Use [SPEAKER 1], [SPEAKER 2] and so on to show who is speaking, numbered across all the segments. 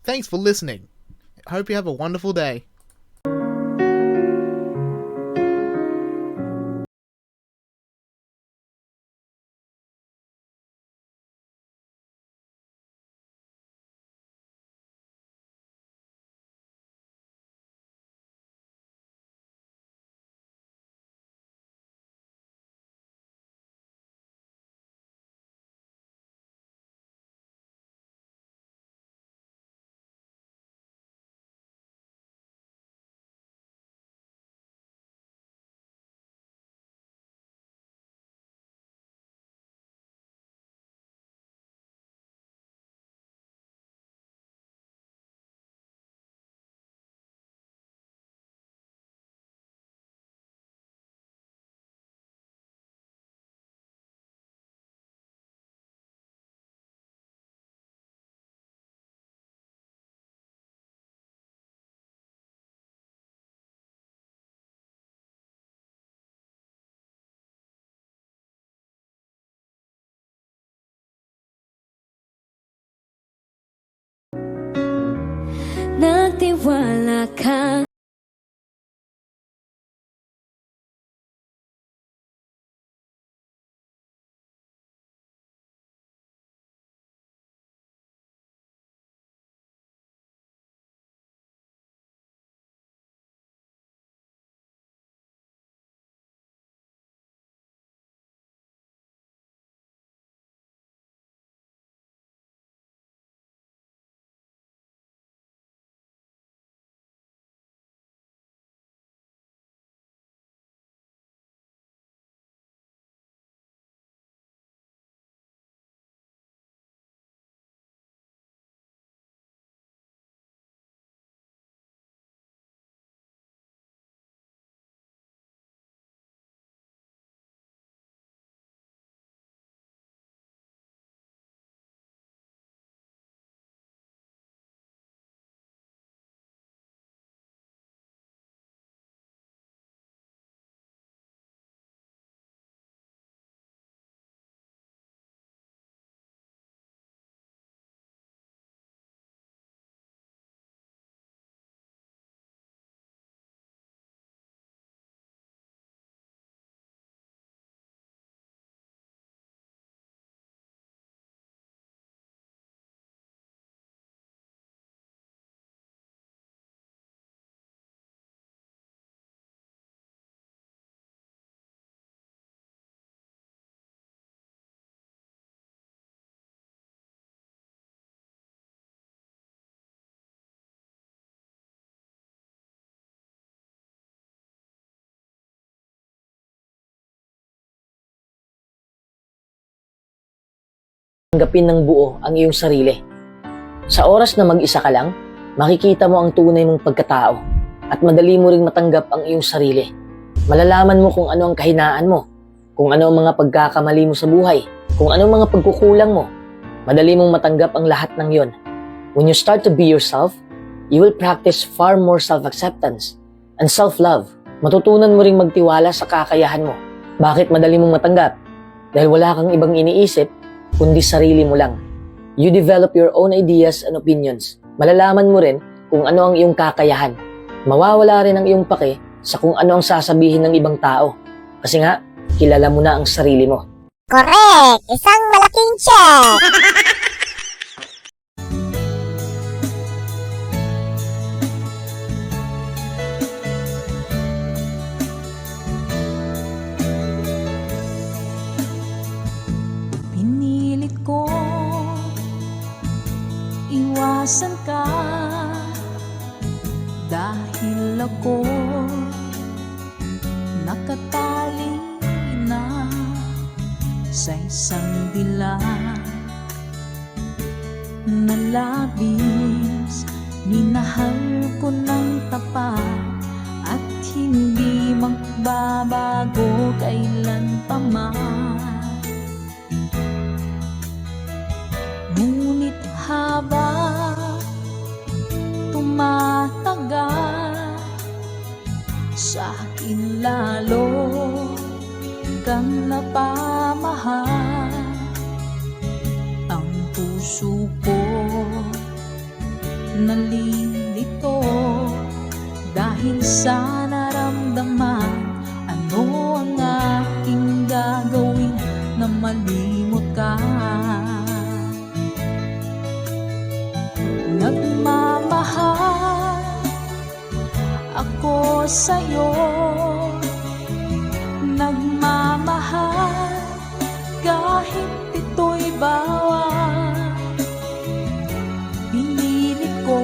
[SPEAKER 1] Thanks for listening. I hope you have a wonderful day.
[SPEAKER 2] Nagtiwala ka.
[SPEAKER 3] Tanggapin ng buo ang iyong sarili. Sa oras na mag-isa ka lang, makikita mo ang tunay mong pagkatao at madali mo ring matanggap ang iyong sarili. Malalaman mo kung ano ang kahinaan mo, kung ano ang mga pagkakamali mo sa buhay, kung ano ang mga pagkukulang mo. Madali mong matanggap ang lahat ng yon. When you start to be yourself, you will practice far more self-acceptance and self-love. Matutunan mo ring magtiwala sa kakayahan mo. Bakit madali mong matanggap? Dahil wala kang ibang iniisip kundi sarili mo lang. You develop your own ideas and opinions. Malalaman mo rin kung ano ang iyong kakayahan. Mawawala rin ang iyong pake sa kung ano ang sasabihin ng ibang tao. Kasi nga, kilala mo na ang sarili mo.
[SPEAKER 4] Correct! Isang malaking check!
[SPEAKER 5] Pinilit ko iwasan ka dahil ako nakatali na sa isang dilag na labis. Minahal ko ng tapat at hindi magbabago kailan pa man. Ngunit habang tumatagal, sa akin lalo kang napamahal. Ang puso ko nalilito dahil sa naramdaman. Ano ang aking gagawin na malimot ka? Nagmamahal ako sa'yo, nagmamahal kahit ito'y bawal. Pinilit ko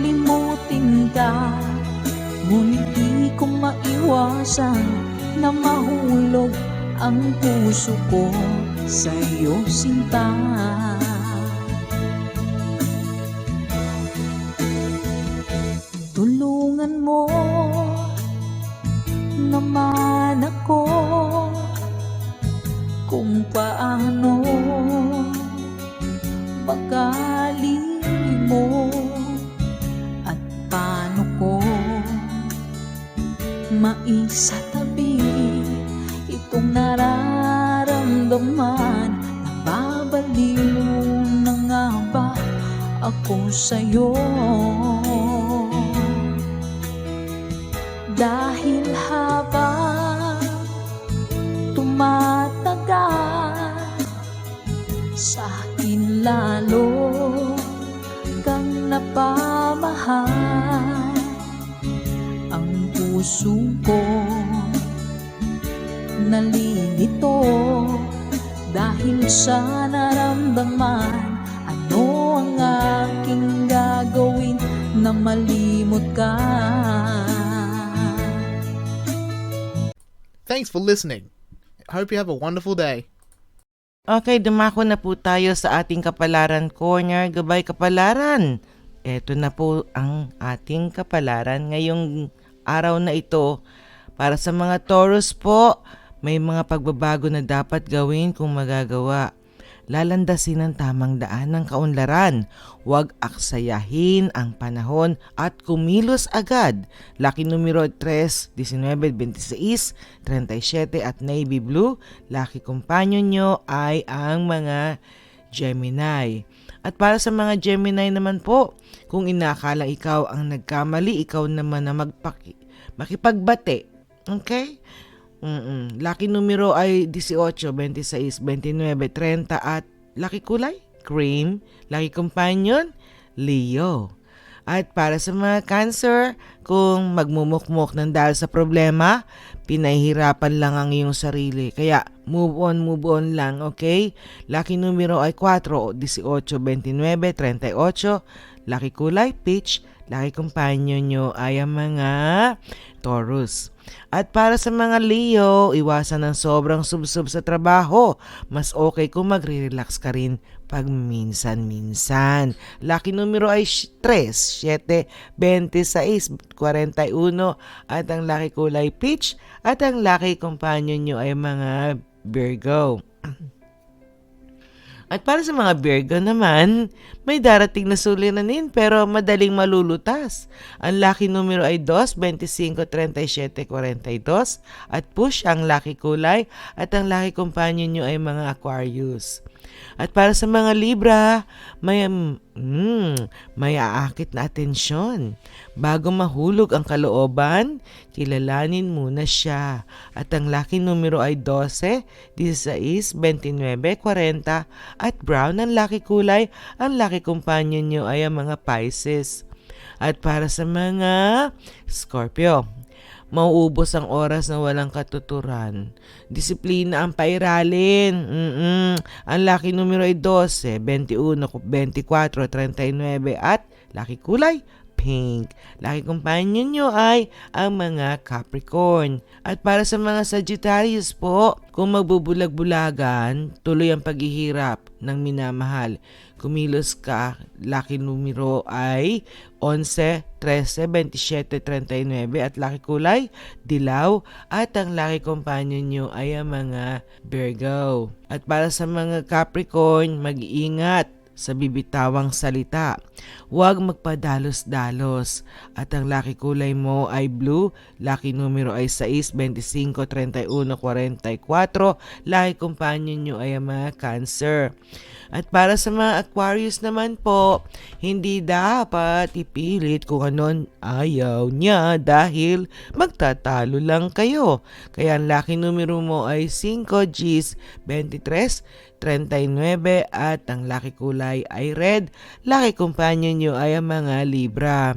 [SPEAKER 5] limutin ka, ngunit di ko maiwasan na mahulog ang puso ko sa'yo, sinta. Tulungan mo naman ako kung paano makalin mo at paano ko maisatabi itong nararamdaman. Nababaliw na nga ba ako sa'yo? Dahil habang tumatagal, sa akin lalo kang napamahal. Ang puso ko nalilito dahil sa naramdaman. Ano ang aking gagawin na malimot ka?
[SPEAKER 1] Thanks for listening. Hope you have a wonderful day.
[SPEAKER 2] Okay, dumako na po tayo sa ating Kapalaran Corner. Gabay Kapalaran! Ito na po ang ating kapalaran ngayong araw na ito. Para sa mga Taurus po, may mga pagbabago na dapat gawin kung magagawa. Lalandasin ang tamang daan ng kaunlaran. Huwag aksayahin ang panahon at kumilos agad. Lucky numero 3, 19, 26, 37 at navy blue. Lucky companion nyo ay ang mga Gemini. At para sa mga Gemini naman po, kung inakala ikaw ang nagkamali, ikaw naman na makipagbate. Okay? Lucky numero ay 18, 26, 29, 30 at lucky kulay, cream. Lucky companion, Leo. At para sa mga Cancer, kung magmumukmok ng dahil sa problema, pinahihirapan lang ang iyong sarili. Kaya move on lang, okay? Lucky numero ay 4, 18, 29, 38. Lucky kulay, peach. Lucky companion nyo ay ang mga Taurus. At para sa mga Leo, iwasan ng sobrang subsob sa trabaho. Mas okay kung magre-relax ka rin pag minsan-minsan. Lucky numero ay 3, 7, 26, 41 at ang lucky kulay peach at ang lucky companion nyo ay mga Virgo. At para sa mga Virgo naman, may darating na suliranin pero madaling malulutas. Ang lucky numero ay 2, 25, 37, 42 at push ang lucky kulay at ang lucky companion nyo ay mga Aquarius. At para sa mga Libra, may aakit na atensyon. Bago mahulog ang kalooban, kilalanin muna siya. At ang lucky numero ay 12, 16, 29, 40 at brown ang lucky kulay. Ang lucky companion nyo ay ang mga Pisces. At para sa mga Scorpio, mauubos ang oras na walang katuturan. Disiplina ang pairalin. Ang lucky numero ay 12, 21, 24, 39 at lucky kulay, pink. Lucky companion nyo ay ang mga Capricorn. At para sa mga Sagittarius po, kung magbubulag-bulagan, tuloy ang paghihirap ng minamahal. Kumilos ka, lucky numero ay 11, 13, 27, 39 at lucky kulay, dilaw at ang lucky companion nyo ay ang mga Virgo. At para sa mga Capricorn, mag-iingat sa bibitawang salita. Huwag magpadalos-dalos. At ang lucky kulay mo ay blue, lucky numero ay 6, 25, 31, 44, lucky companion nyo ay ang mga Cancer. At para sa mga Aquarius naman po, hindi dapat ipilit kung ano ayaw niya dahil magtatalo lang kayo. Kaya ang lucky numero mo ay 5 Gs 23, 39 at ang lucky kulay ay red. Lucky companion nyo ay ang mga Libra.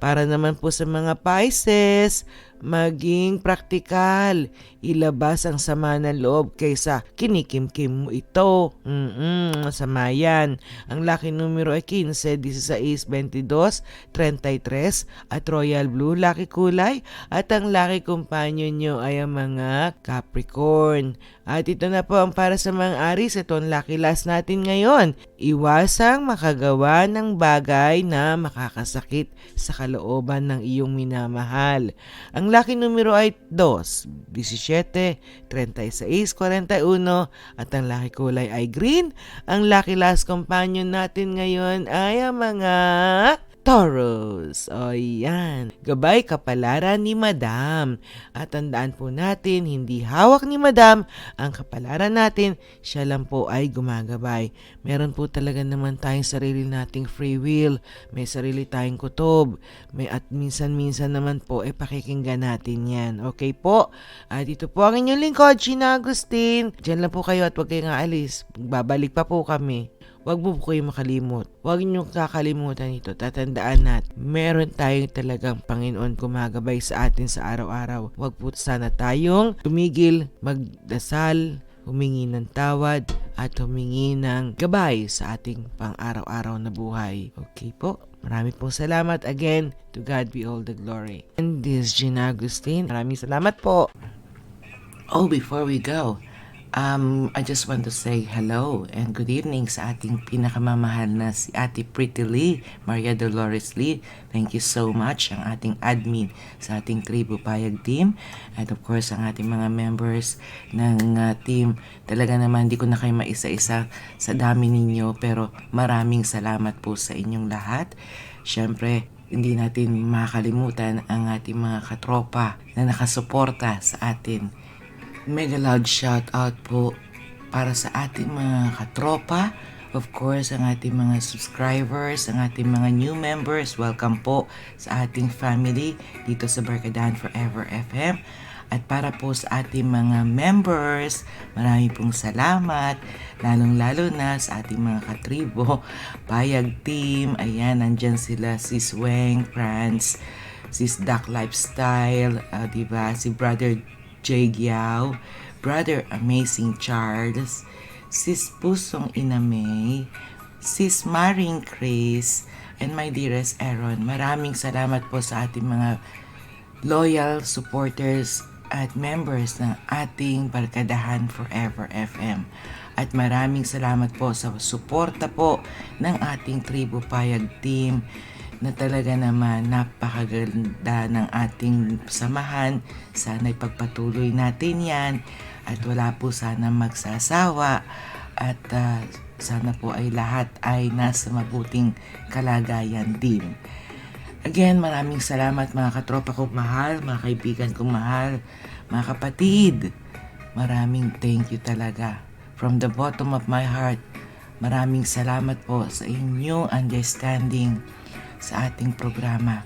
[SPEAKER 2] Para naman po sa mga Pisces, maging praktikal. Ilabas ang sama ng loob kaysa kinikim-kim mo ito. Masama yan. Ang lucky numero ay 15, 16, 22, 33 at royal blue lucky kulay. At ang lucky companion nyo ay ang mga Capricorn. At ito na po ang para sa mga Aries. Ito ang lucky last natin ngayon. Iwasang makagawa ng bagay na makakasakit sa kalooban ng iyong minamahal. Ang lucky numero ay 2, 17, 36, 41 at ang lucky kulay ay green. Ang lucky last companion natin ngayon ay ang mga Taurus. O yan. Gabay kapalaran ni Madam. At tandaan po natin, hindi hawak ni Madam ang kapalaran natin. Siya lang po ay gumagabay. Meron po talaga naman tayong sarili nating free will. May sarili tayong kutob. At minsan-minsan naman po pakikinggan natin yan. Okay po? At ito po ang inyong lingkod, Gina Agustin. Diyan lang po kayo at huwag kayong aalis. Babalik pa po kami. Huwag mo po kayo makalimot. Huwag niyo kakalimutan ito. Tatandaan natin, meron tayong talagang Panginoon gumagabay sa atin sa araw-araw. Huwag po sana tayong tumigil, magdasal, humingi ng tawad, at humingi ng gabay sa ating pang-araw-araw na buhay. Okay po? Marami pong salamat again. To God be all the glory. And this is Gina Agustin. Maraming salamat po. Oh, before we go, I just want to say hello and good evening sa ating pinakamamahal na si Ate Pretty Lee, Maria Dolores Lee. Thank you so much, ang ating admin sa ating Tribu Payag team. At of course, ang ating mga members ng team. Talaga naman, hindi ko na kayo maisa-isa sa dami ninyo, pero maraming salamat po sa inyong lahat. Siyempre, hindi natin makakalimutan ang ating mga katropa na nakasuporta sa atin. Mega loud shout out po para sa ating mga katropa. Of course, ang ating mga subscribers, ang ating mga new members, welcome po sa ating family dito sa Barkadahan Forever FM. At para po sa ating mga members, marami pong salamat, lalong-lalo na sa ating mga katribo, Payag Team. Ayan, nandyan sila, Sis Weng, Franz, Sis Duck Lifestyle, diba? Si Brother Jay Giao, Brother Amazing Charles, Sis Pusong Ina May, Sis Maring Chris, and my dearest Aaron. Maraming salamat po sa ating mga loyal supporters at members ng ating Barkadahan Forever FM. At maraming salamat po sa suporta po ng ating Tribu Payag team na talaga naman napakaganda ng ating samahan. Sana ipagpatuloy natin yan at wala po sana magsasawa at sana po ay lahat ay nasa mabuting kalagayan din. Again, maraming salamat mga katropa kong mahal, mga kaibigan kong mahal, mga kapatid. Maraming thank you talaga. From the bottom of my heart, maraming salamat po sa inyong understanding sa ating programa.